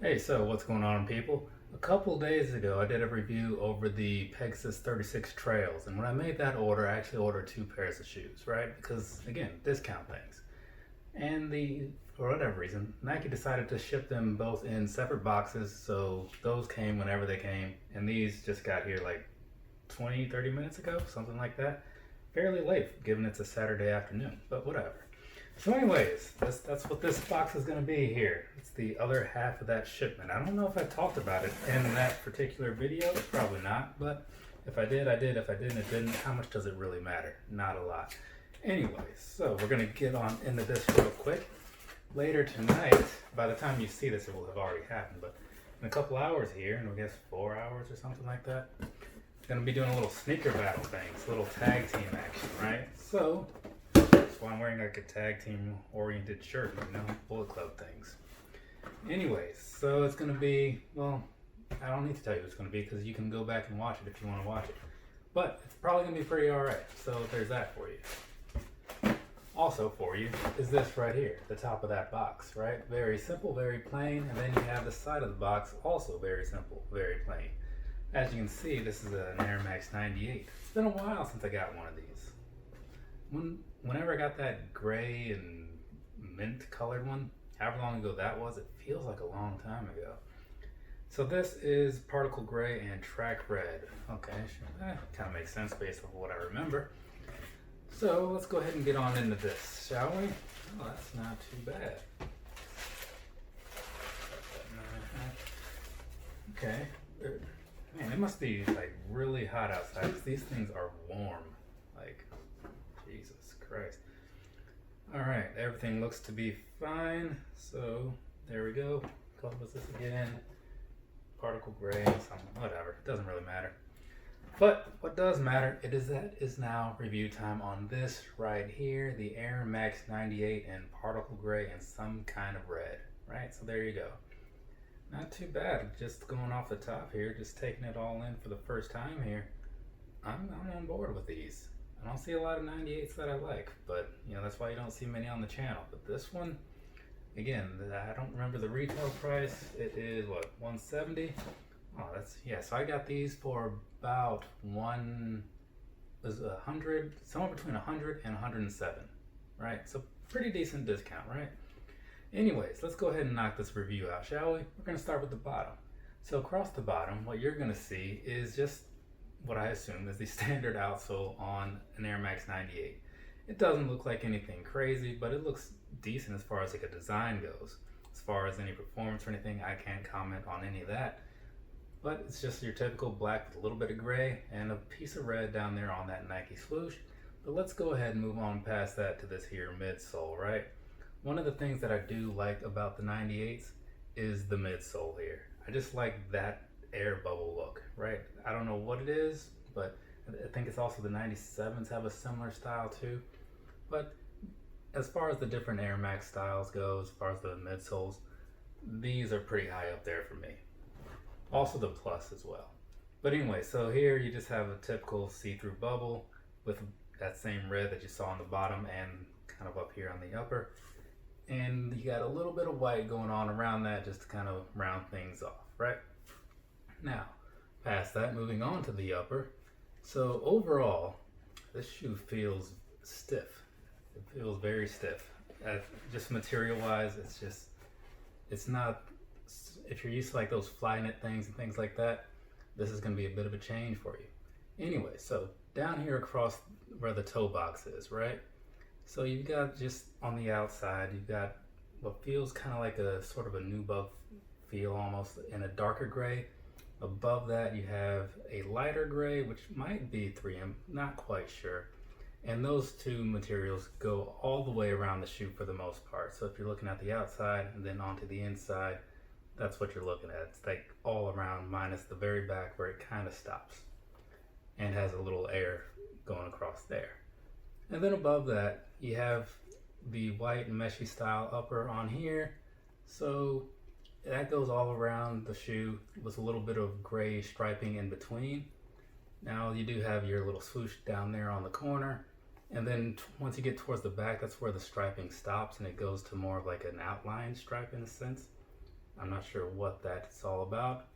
Hey, so what's going on, people? A couple days ago, I did a review over the Pegasus 36 Trails, and when I made that order, I actually ordered two pairs of shoes, right? Because, again, discount things. And for whatever reason, Nike decided to ship them both in separate boxes, so those came whenever they came, and these just got here like 20, 30 minutes ago, something like that. Fairly late, given it's a Saturday afternoon, but whatever. So anyways, that's what this box is going to be here. It's the other half of that shipment. I don't know if I talked about it in that particular video. Probably not, but if I did, I did. If I didn't, it didn't. How much does it really matter? Not a lot. Anyways, so we're going to get on into this real quick. Later tonight, by the time you see this, it will have already happened, but in a couple hours here, and I guess 4 hours or something like that, I'm going to be doing a little sneaker battle things, little tag team action, right? So that's why I'm wearing like a tag team oriented shirt, you know, Bullet Club things. Anyways, so it's going to be, well, I don't need to tell you what it's going to be because you can go back and watch it if you want to watch it. But it's probably going to be pretty alright, so there's that for you. Also for you is this right here, the top of that box, right? Very simple, very plain, and then you have the side of the box, also very simple, very plain. As you can see, this is an Air Max 98. It's been a while since I got one of these. Whenever I got that gray and mint colored one, however long ago that was, it feels like a long time ago. So this is particle gray and track red. Okay, kind of makes sense based on what I remember. So let's go ahead and get on into this, shall we? Oh, that's not too bad. Okay. Man, it must be like really hot outside because these things are warm. Like, Jesus Christ. Alright, everything looks to be fine. So, there we go. What was this again? Particle gray, something, whatever. It doesn't really matter. But what does matter, it is now review time on this right here, the Air Max 98 in particle gray and some kind of red, right? So there you go. Not too bad, just going off the top here, just taking it all in for the first time here. I'm on board with these. I don't see a lot of 98s that I like, but you know, that's why you don't see many on the channel. But this one, again, I don't remember the retail price. It is what, 170? Oh, that's, yeah, so I got these for about somewhere between 100 and 107, right? So pretty decent discount, right? Anyways, let's go ahead and knock this review out, shall we? We're going to start with the bottom. So across the bottom, what you're going to see is just what I assume is the standard outsole on an Air Max 98. It doesn't look like anything crazy, but it looks decent as far as like a design goes. As far as any performance or anything, I can't comment on any of that. But it's just your typical black with a little bit of gray and a piece of red down there on that Nike swoosh. But let's go ahead and move on past that to this here midsole, right? One of the things that I do like about the 98s is the midsole here. I just like that air bubble look, right? I don't know what it is, but I think it's also the 97s have a similar style too. But as far as the different Air Max styles go, as far as the midsoles, these are pretty high up there for me. Also the Plus as well. But anyway, so here you just have a typical see-through bubble with that same red that you saw on the bottom and kind of up here on the upper. And you got a little bit of white going on around that just to kind of round things off, right? Now, past that, moving on to the upper. So overall, this shoe feels stiff. It feels very stiff. Just material-wise, it's not, if you're used to like those fly knit things and things like that, this is going to be a bit of a change for you. Anyway, so down here across where the toe box is, right? So you've got just on the outside, you've got what feels kind of like a sort of a nubuck feel almost in a darker gray. Above that you have a lighter gray, which might be 3M, not quite sure. And those two materials go all the way around the shoe for the most part. So if you're looking at the outside and then onto the inside, that's what you're looking at. It's like all around minus the very back where it kind of stops and has a little air going across there. And then above that, you have the white and meshy style upper on here. So that goes all around the shoe with a little bit of gray striping in between. Now you do have your little swoosh down there on the corner. And then once you get towards the back, that's where the striping stops and it goes to more of like an outline stripe in a sense. I'm not sure what that's all about.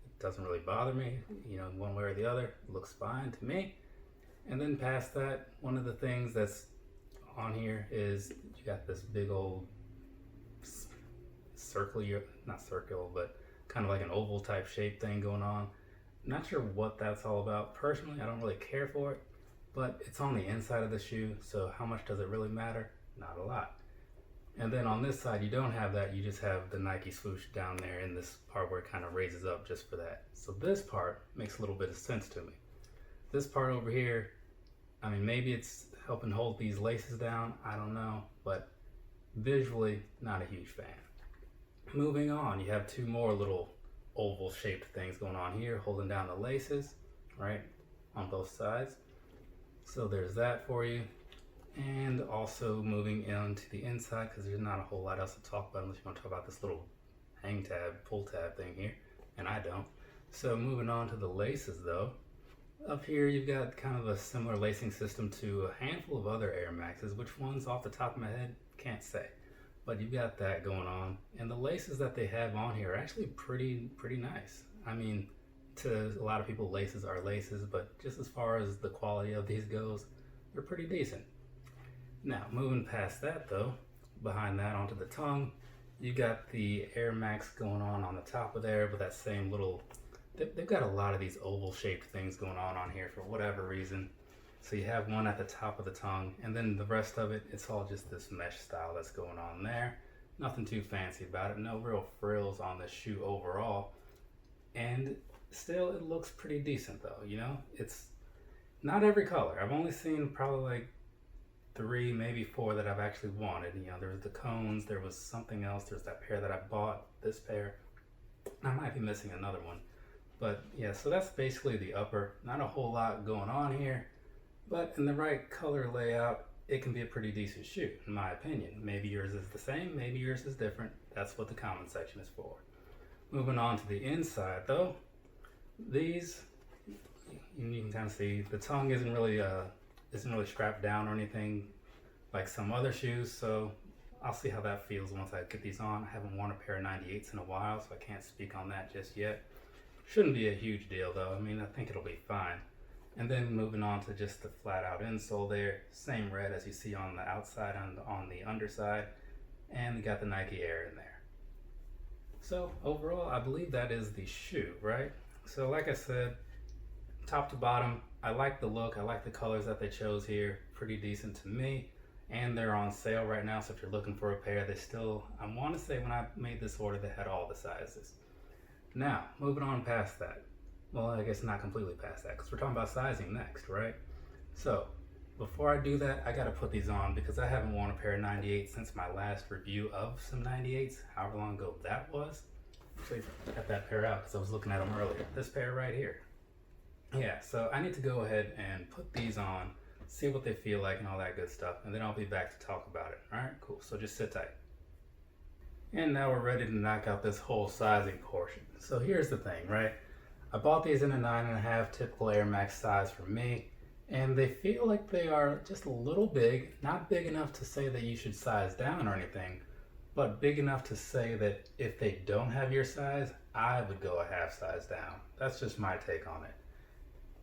It doesn't really bother me, you know, one way or the other. It looks fine to me. And then past that, one of the things that's on here is you got this big old circle, not circle, but kind of like an oval type shape thing going on. Not sure what that's all about. Personally, I don't really care for it, but it's on the inside of the shoe, so how much does it really matter? Not a lot. And then on this side, you don't have that. You just have the Nike swoosh down there in this part where it kind of raises up just for that. So this part makes a little bit of sense to me. This part over here, I mean, maybe it's helping hold these laces down, I don't know, but visually, not a huge fan. Moving on, you have two more little oval shaped things going on here, holding down the laces, right, on both sides. So there's that for you. And also moving into the inside, because there's not a whole lot else to talk about unless you want to talk about this little hang tab, pull tab thing here, and I don't. So moving on to the laces though, up here you've got kind of a similar lacing system to a handful of other Air Maxes. Which ones off the top of my head, can't say. But you've got that going on. And the laces that they have on here are actually pretty nice. I mean, to a lot of people, laces are laces, but just as far as the quality of these goes, they're pretty decent. Now, moving past that though, behind that onto the tongue, you got the Air Max going on the top of there with that same little, they've got a lot of these oval shaped things going on here for whatever reason. So you have one at the top of the tongue, and then the rest of it, it's all just this mesh style that's going on there. Nothing too fancy about it, no real frills on the shoe overall. And still, it looks pretty decent though, you know? It's not every color. I've only seen probably like 3, maybe 4 that I've actually wanted. You know, there was the cones, there was something else, there's that pair that I bought, this pair. I might be missing another one. But yeah, so that's basically the upper. Not a whole lot going on here, but in the right color layout, it can be a pretty decent shoe, in my opinion. Maybe yours is the same, maybe yours is different. That's what the comment section is for. Moving on to the inside though, these, you can kind of see the tongue isn't really strapped down or anything like some other shoes, so I'll see how that feels once I get these on. I haven't worn a pair of 98s in a while, so I can't speak on that just yet. Shouldn't be a huge deal though. I mean, I think it'll be fine. And then moving on to just the flat out insole there, same red as you see on the outside and on the underside, and we got the Nike Air in there. So overall, I believe that is the shoe, right? So like I said, top to bottom, I like the look, I like the colors that they chose here, pretty decent to me. And they're on sale right now, so if you're looking for a pair, they still, I want to say when I made this order, they had all the sizes. Now, moving on past that. Well, I guess not completely past that, because we're talking about sizing next, right? So, before I do that, I gotta put these on because I haven't worn a pair of 98s since my last review of some 98s, however long ago that was. Actually, I got that pair out because I was looking at them earlier. This pair right here. Yeah, so I need to go ahead and put these on, see what they feel like and all that good stuff, and then I'll be back to talk about it. All right, cool, so just sit tight. And now we're ready to knock out this whole sizing portion. So here's the thing, right? I bought these in a 9.5 typical Air Max size for me, and they feel like they are just a little big, not big enough to say that you should size down or anything, but big enough to say that if they don't have your size, I would go a half size down. That's just my take on it.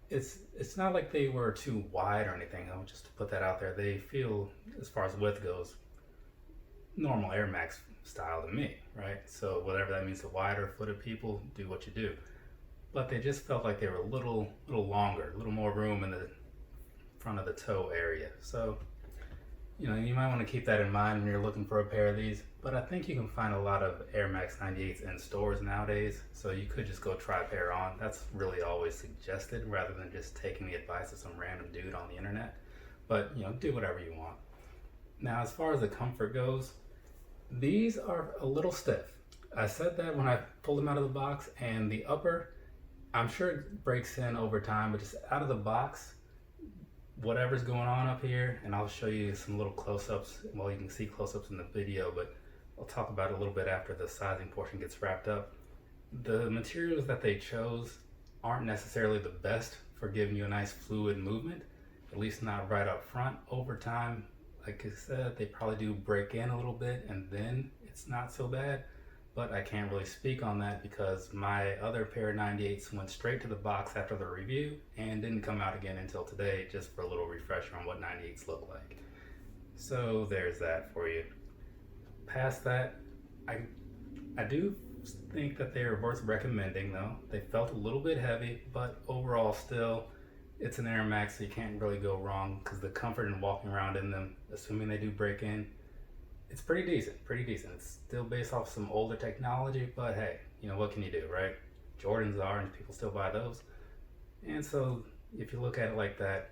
It's not like they were too wide or anything, though, just to put that out there. They feel, as far as width goes, normal Air Max style to me, right? So whatever that means to wider footed people, do what you do. But they just felt like they were a little longer, a little more room in the front of the toe area. So, you know, you might want to keep that in mind when you're looking for a pair of these. But I think you can find a lot of Air Max 98s in stores nowadays. So you could just go try a pair on. That's really always suggested rather than just taking the advice of some random dude on the internet. But, you know, do whatever you want. Now, as far as the comfort goes, these are a little stiff. I said that when I pulled them out of the box, and the upper, I'm sure it breaks in over time, but just out of the box, whatever's going on up here, and I'll show you some little close-ups. Well, you can see close-ups in the video, but I'll talk about it a little bit after the sizing portion gets wrapped up. The materials that they chose aren't necessarily the best for giving you a nice fluid movement, at least not right up front. Over time, like I said, they probably do break in a little bit, and then it's not so bad. but I can't really speak on that because my other pair of 98s went straight to the box after the review and didn't come out again until today, just for a little refresher on what 98s look like. So there's that for you. Past that, I do think that they are worth recommending though. They felt a little bit heavy, but overall still, it's an Air Max, so you can't really go wrong because the comfort in walking around in them, assuming they do break in, it's pretty decent, It's still based off some older technology, but hey, you know, what can you do, right? Jordans are, and people still buy those. And so if you look at it like that,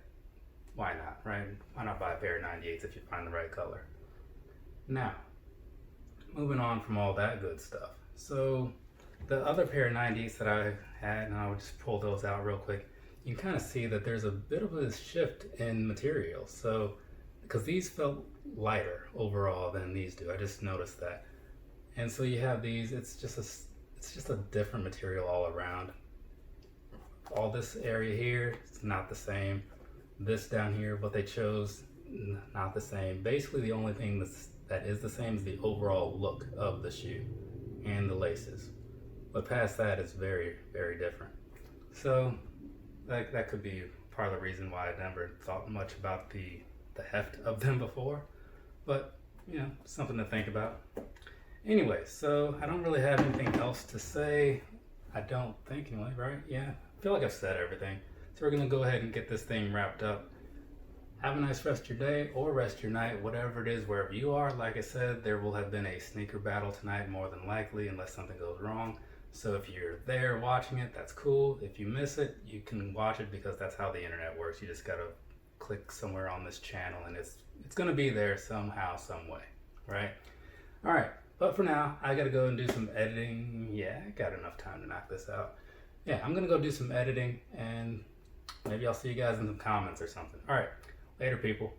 why not, right? Why not buy a pair of 98s if you find the right color? Now, moving on from all that good stuff. So the other pair of 98s that I had, and I'll just pull those out real quick, you can kind of see that there's a bit of a shift in material. So, because these felt lighter overall than these do, I just noticed that. And so you have these, it's just a different material all around. All this area here, it's not the same. This down here, what they chose, not the same. Basically the only thing that is the same is the overall look of the shoe and the laces. But past that, it's very, very different. So that could be part of the reason why I never thought much about the heft of them before. But, you know, something to think about. Anyway, so I don't really have anything else to say. I don't think anyway, right? Yeah, I feel like I've said everything. So we're gonna go ahead and get this thing wrapped up. Have a nice rest of your day or rest of your night, whatever it is, wherever you are. Like I said, there will have been a sneaker battle tonight, more than likely, unless something goes wrong. So if you're there watching it, that's cool. If you miss it, you can watch it because that's how the internet works. You just gotta click somewhere on this channel and it's gonna be there somehow, some way, right? All right, but for now, I gotta go and do some editing. Yeah, I got enough time to knock this out. Yeah, I'm gonna go do some editing and maybe I'll see you guys in the comments or something. All right, later people.